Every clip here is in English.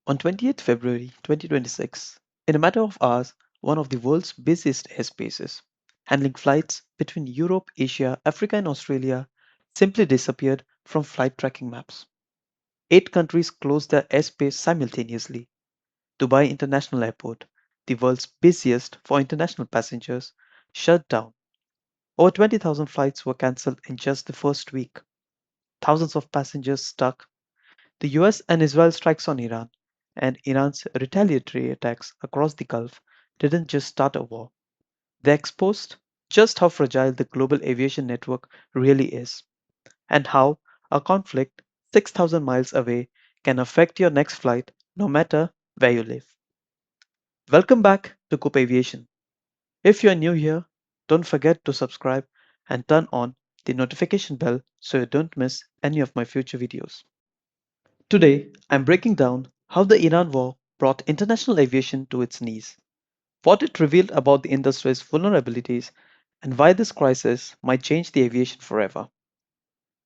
On 28th February 2026, in a matter of hours, one of the world's busiest airspaces, handling flights between Europe, Asia, Africa, and Australia, simply disappeared from flight tracking maps. Eight countries closed their airspace simultaneously. Dubai International Airport, the world's busiest for international passengers, shut down. Over 20,000 flights were cancelled in just the first week. Thousands of passengers stuck. The US and Israel strikes on Iran and Iran's retaliatory attacks across the Gulf didn't just start a war, they exposed just how fragile the global aviation network really is and how a conflict 6,000 miles away can affect your next flight no matter where you live. Welcome back to Coop Aviation. If you are new here, don't forget to subscribe and turn on the notification bell so you don't miss any of my future videos. Today, I'm breaking down how the Iran war brought international aviation to its knees, what it revealed about the industry's vulnerabilities, and why this crisis might change the aviation forever.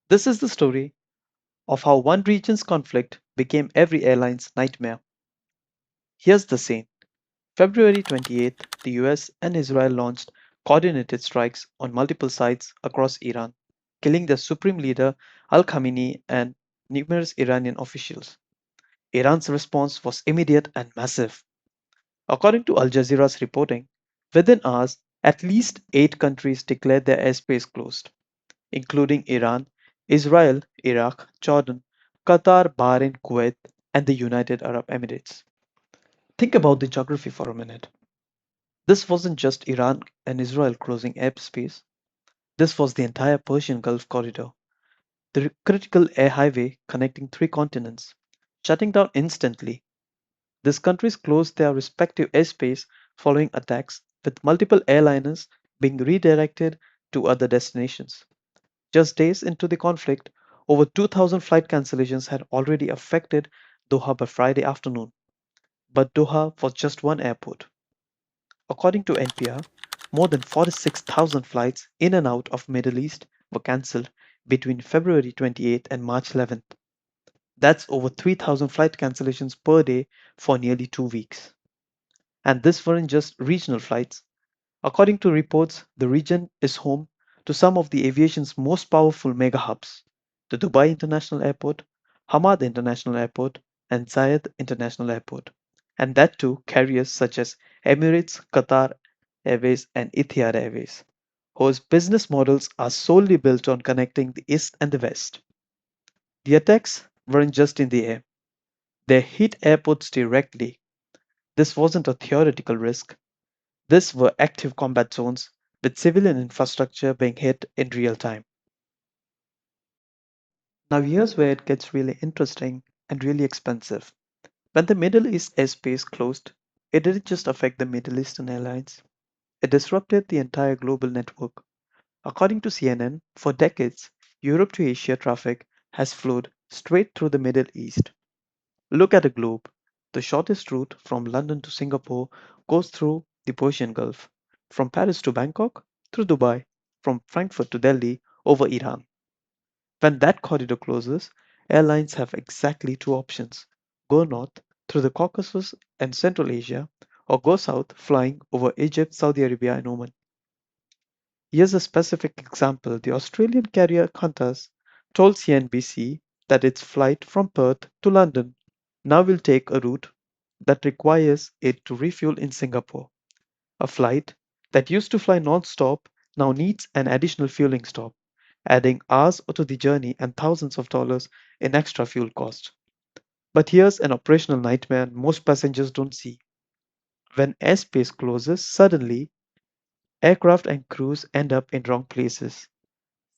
This is the story of how one region's conflict became every airline's nightmare. Here's the scene. February 28th, the US and Israel launched coordinated strikes on multiple sites across Iran, killing the supreme leader Al Khamenei and numerous Iranian officials. Iran's response was immediate and massive. According to Al Jazeera's reporting, within hours, at least eight countries declared their airspace closed, including Iran, Israel, Iraq, Jordan, Qatar, Bahrain, Kuwait, and the United Arab Emirates. Think about the geography for a minute. This wasn't just Iran and Israel closing airspace, this was the entire Persian Gulf corridor, the critical air highway connecting three continents, shutting down instantly. These countries closed their respective airspace following attacks, with multiple airliners being redirected to other destinations. Just days into the conflict, over 2,000 flight cancellations had already affected Doha by Friday afternoon, but Doha was just one airport. According to NPR, more than 46,000 flights in and out of Middle East were cancelled between February 28th and March 11th. That's over 3,000 flight cancellations per day for nearly 2 weeks. And this weren't just regional flights. According to reports, the region is home to some of the aviation's most powerful mega hubs: the Dubai International Airport, Hamad International Airport, and Zayed International Airport. And that too carriers such as Emirates, Qatar Airways, and Etihad Airways, whose business models are solely built on connecting the East and the West. The attacks weren't just in the air, they hit airports directly. This wasn't a theoretical risk, these were active combat zones with civilian infrastructure being hit in real time. Now, here's where it gets really interesting and really expensive. When the Middle East airspace closed, it didn't just affect the Middle Eastern airlines, it disrupted the entire global network. According to CNN, for decades, Europe to Asia traffic has flowed straight through the Middle East. Look at a globe. The shortest route from London to Singapore goes through the Persian Gulf, from Paris to Bangkok, through Dubai, from Frankfurt to Delhi, over Iran. When that corridor closes, airlines have exactly two options: go north through the Caucasus and Central Asia, or go south flying over Egypt, Saudi Arabia, and Oman. Here's a specific example. The Australian carrier Qantas told CNBC that its flight from Perth to London now will take a route that requires it to refuel in Singapore. A flight that used to fly non-stop now needs an additional fueling stop, adding hours to the journey and thousands of dollars in extra fuel cost. But here's an operational nightmare most passengers don't see. When airspace closes suddenly, aircraft and crews end up in wrong places.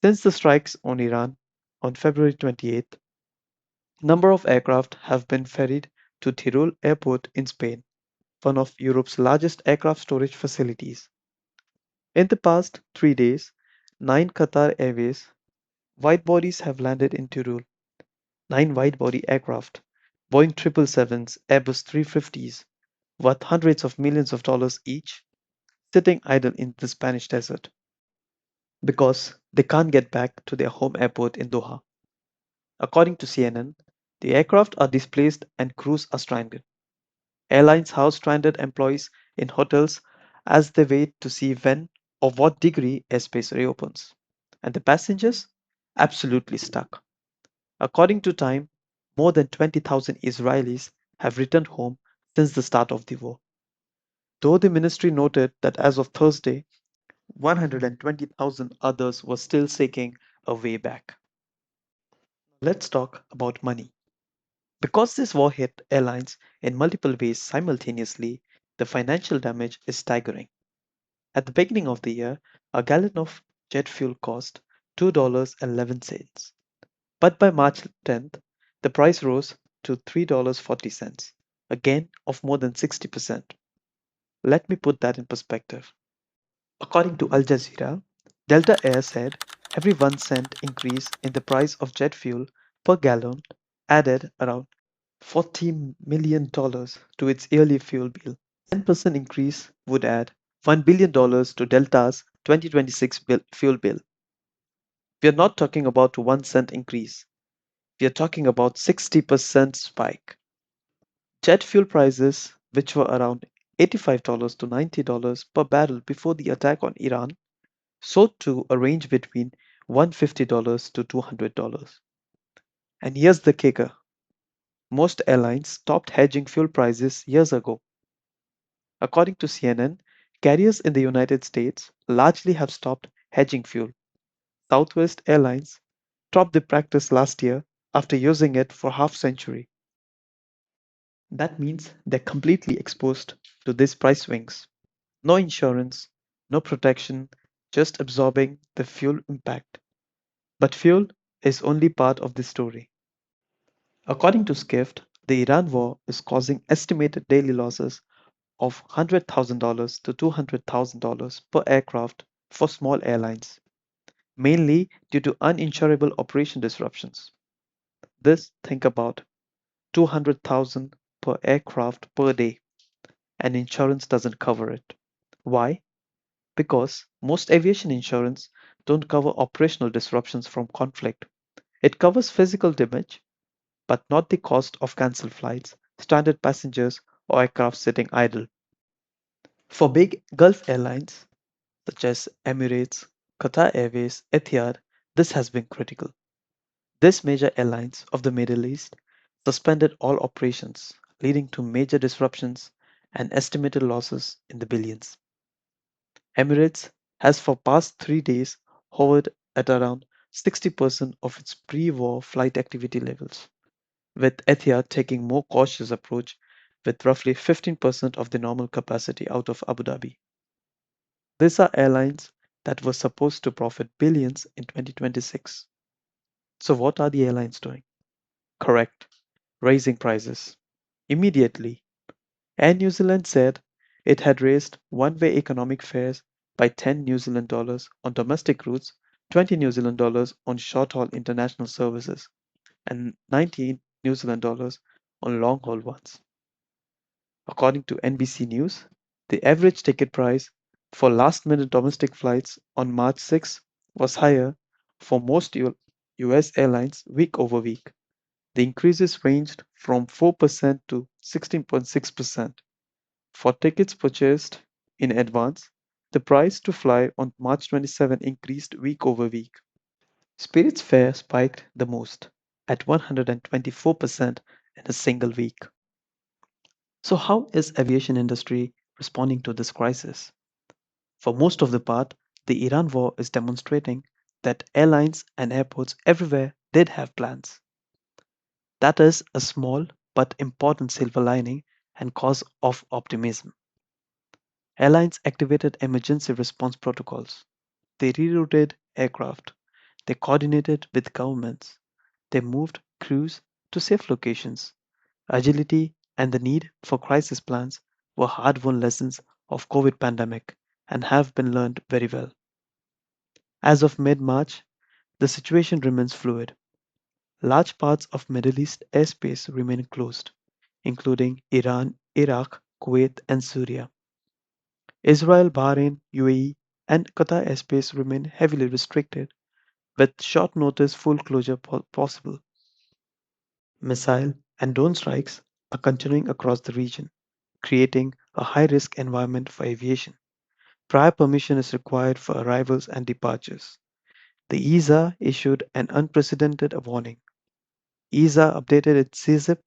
Since the strikes on Iran on February 28th, number of aircraft have been ferried to Tirol Airport in Spain, one of Europe's largest aircraft storage facilities. In the past 3 days, nine Qatar Airways widebodies have landed in Tirol, nine widebody aircraft, Boeing 777s, Airbus 350s, worth hundreds of millions of dollars each, sitting idle in the Spanish desert because they can't get back to their home airport in Doha. According to CNN, The aircraft are displaced and crews are stranded. Airlines house stranded employees in hotels as they wait to see when or what degree airspace reopens. And the passengers? Absolutely stuck. According to Time, more than 20,000 Israelis have returned home since the start of the war, though the ministry noted that as of Thursday, 120,000 others were still seeking a way back. Let's talk about money. Because this war hit airlines in multiple ways simultaneously, the financial damage is staggering. At the beginning of the year, a gallon of jet fuel cost $2.11, but by March 10th, the price rose to $3.40, a gain of more than 60%. Let me put that in perspective. According to Al Jazeera, Delta Air said every 1 cent increase in the price of jet fuel per gallon added around $40 million to its yearly fuel bill. 10% increase would add $1 billion to Delta's 2026 fuel bill. We are not talking about 1 cent increase. We are talking about 60% spike. Jet fuel prices, which were around $85 to $90 per barrel before the attack on Iran, soared to a range between $150 to $200. And here's the kicker: most airlines stopped hedging fuel prices years ago. According to CNN, carriers in the United States largely have stopped hedging fuel. Southwest Airlines dropped the practice last year after using it for half century. That means they're completely exposed to these price swings. No insurance, no protection, just absorbing the fuel impact. But fuel is only part of the story. According to Skift, the Iran war is causing estimated daily losses of $100,000 to $200,000 per aircraft for small airlines, mainly due to uninsurable operation disruptions. This, think about 200,000 per aircraft per day, and insurance doesn't cover it. Why? Because most aviation insurance don't cover operational disruptions from conflict. It covers physical damage, but not the cost of cancelled flights, stranded passengers, or aircraft sitting idle. For big Gulf airlines such as Emirates, Qatarairways, Etihad, this has been critical. These major airlines of the Middle East suspended all operations, leading to major disruptions and estimated losses in the billions. Emirates has for past 3 days hovered at around 60% of its pre-war flight activity levels, with Etihad taking more cautious approach with roughly 15% of the normal capacity out of Abu Dhabi. These are airlines that were supposed to profit billions in 2026. So what are the airlines doing? Correct, raising prices. Immediately, Air New Zealand said it had raised one-way economic fares by 10 New Zealand dollars on domestic routes, 20 New Zealand dollars on short-haul international services, and 19 New Zealand dollars on long-haul ones. According to NBC News, the average ticket price for last-minute domestic flights on March 6 was higher for most US airlines week over week. The increases ranged from 4% to 16.6%. For tickets purchased in advance, the price to fly on March 27 increased week over week. Spirit's fare spiked the most, at 124% in a single week. So how is aviation industry responding to this crisis? For most of the part, the Iran war is demonstrating that airlines and airports everywhere did have plans. That is a small but important silver lining and cause of optimism. Airlines activated emergency response protocols. They rerouted aircraft. They coordinated with governments. They moved crews to safe locations. Agility and the need for crisis plans were hard-won lessons of COVID pandemic and have been learned very well. As of mid-March, the situation remains fluid. Large parts of Middle East airspace remain closed, including Iran, Iraq, Kuwait, and Syria. Israel, Bahrain, UAE, and Qatar airspace remain heavily restricted, with short notice full closure possible. Missile and drone strikes are continuing across the region, creating a high risk environment for aviation. Prior permission is required for arrivals and departures. The ESA issued an unprecedented warning. ESA updated its CZIP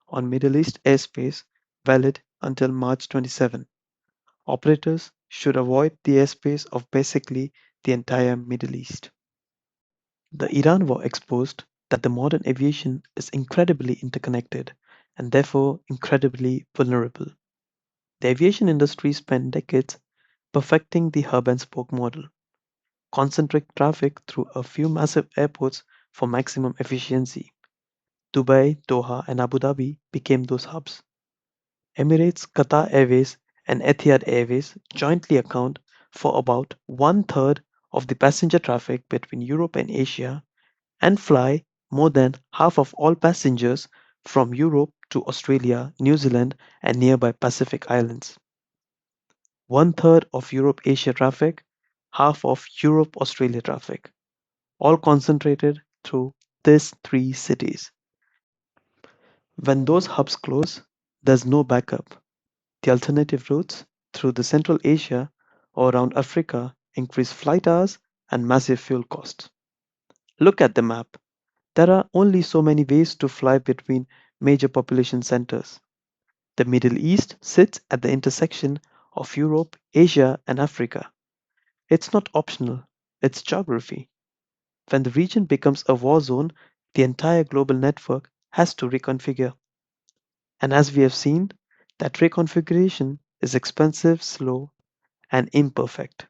on Middle East airspace, valid until March 27. Operators should avoid the airspace of basically the entire Middle East. The Iran war exposed that the modern aviation is incredibly interconnected and therefore incredibly vulnerable. The aviation industry spent decades perfecting the hub and spoke model, concentrating traffic through a few massive airports for maximum efficiency. Dubai, Doha, and Abu Dhabi became those hubs. Emirates, Qatar Airways, and Etihad Airways jointly account for about one third of the passenger traffic between Europe and Asia and fly more than half of all passengers from Europe to Australia, New Zealand, and nearby Pacific islands. One third of Europe Asia traffic, half of Europe Australia traffic, all concentrated through these three cities. When those hubs close, there's no backup. The alternative routes through the Central Asia or around Africa increase flight hours and massive fuel costs. Look at the map. There are only so many ways to fly between major population centers. The Middle East sits at the intersection of Europe, Asia, and Africa. It's not optional, it's geography. When the region becomes a war zone, the entire global network has to reconfigure. And as we have seen, that reconfiguration is expensive, slow, and imperfect.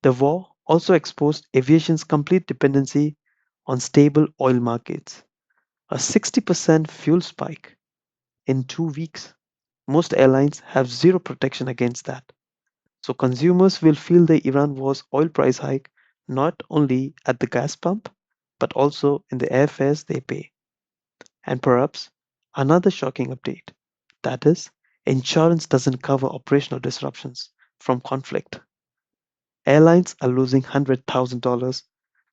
The war also exposed aviation's complete dependency on stable oil markets. A 60% fuel spike in 2 weeks. Most airlines have zero protection against that. So consumers will feel the Iran war's oil price hike not only at the gas pump, but also in the airfares they pay. And perhaps another shocking update, that is, insurance doesn't cover operational disruptions from conflict. Airlines are losing $100,000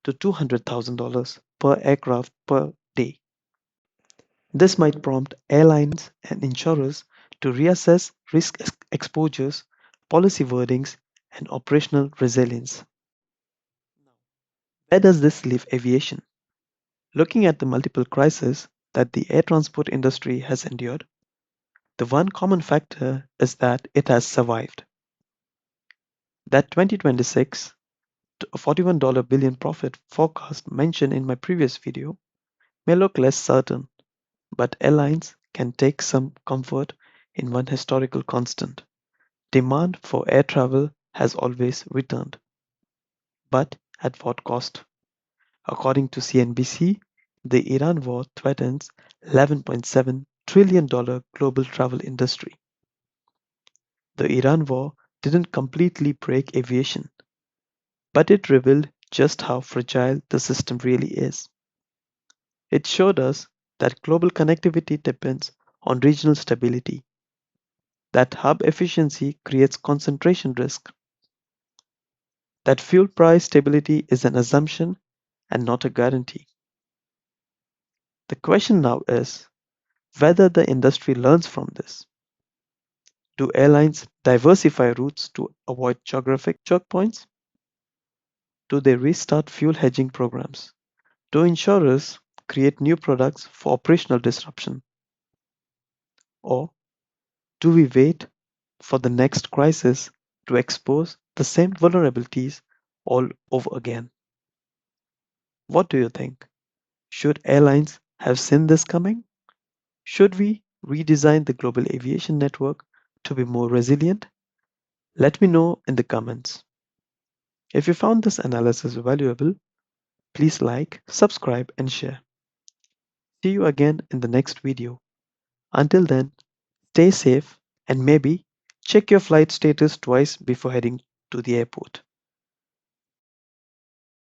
to $200,000 per aircraft per day. This might prompt airlines and insurers to reassess risk exposures, policy wordings, and operational resilience. Where does this leave aviation? Looking at the multiple crises that the air transport industry has endured, the one common factor is that it has survived. That 2026 to $41 billion profit forecast mentioned in my previous video may look less certain, but airlines can take some comfort in one historical constant. Demand for air travel has always returned, but at what cost? According to CNBC, the Iran war threatens $11.7 trillion global travel industry. The Iran war didn't completely break aviation, but it revealed just how fragile the system really is. It showed us that global connectivity depends on regional stability, that hub efficiency creates concentration risk, that fuel price stability is an assumption and not a guarantee. The question now is whether the industry learns from this. Do airlines diversify routes to avoid geographic choke points? Do they restart fuel hedging programs? Do insurers create new products for operational disruption? Or do we wait for the next crisis to expose the same vulnerabilities all over again? What do you think? Should airlines have seen this coming? Should we redesign the global aviation network to be more resilient? Let me know in the comments. If you found this analysis valuable, please like, subscribe, and share. See you again in the next video. Until then, stay safe and maybe check your flight status twice before heading to the airport.